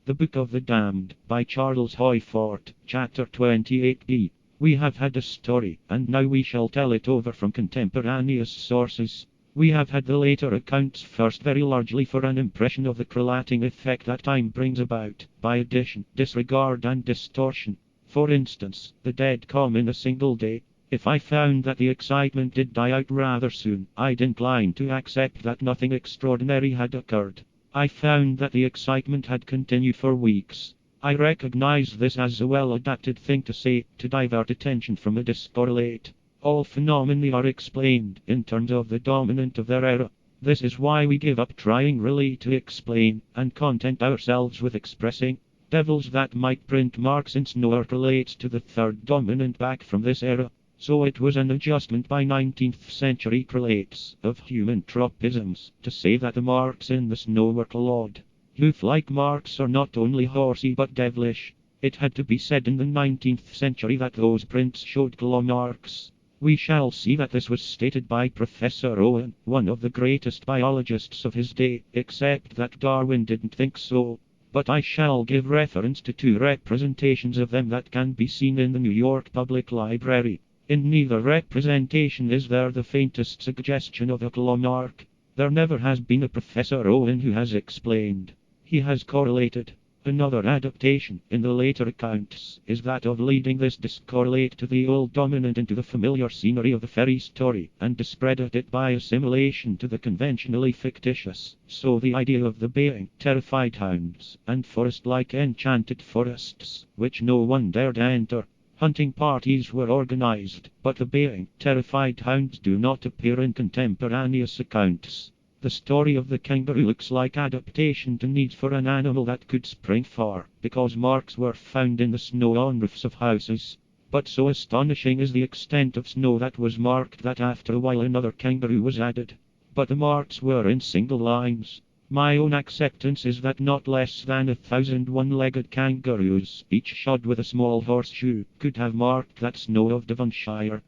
The Book of the Damned, by Charles Hoyfort, Chapter 28b. We have had a story, and now we shall tell it over from contemporaneous sources. We have had the later accounts first very largely for an impression of the correlating effect that time brings about, by addition, disregard and distortion. For instance, the dead come in a single day. If I found that the excitement did die out rather soon, I'd incline to accept that nothing extraordinary had occurred. I found that the excitement had continued for weeks. I recognize this as a well-adapted thing to say, to divert attention from a discorrelate. All phenomena are explained in terms of the dominant of their era. This is why we give up trying really to explain, and content ourselves with expressing. Devils that might print marks in snow are relates to the third dominant back from this era. So it was an adjustment by 19th century prelates of human tropisms to say that the marks in the snow were clawed. Hoof-like marks are not only horsey but devilish. It had to be said in the 19th century that those prints showed claw marks. We shall see that this was stated by Professor Owen, one of the greatest biologists of his day, except that Darwin didn't think so. But I shall give reference to two representations of them that can be seen in the New York Public Library. In neither representation is there the faintest suggestion of a claw mark. There never has been a Professor Owen who has explained. He has correlated. Another adaptation, in the later accounts, is that of leading this discorrelate to the old dominant into the familiar scenery of the fairy story, and discredit it by assimilation to the conventionally fictitious. So the idea of the baying, terrified hounds, and forest-like enchanted forests, which no one dared enter. Hunting parties were organized, but the baying, terrified hounds do not appear in contemporaneous accounts. The story of the kangaroo looks like adaptation to need for an animal that could spring far, because marks were found in the snow on roofs of houses. But so astonishing is the extent of snow that was marked that after a while another kangaroo was added. But the marks were in single lines. My own acceptance is that not less than 1,000 one-legged kangaroos, each shod with a small horseshoe, could have marked that snow of Devonshire.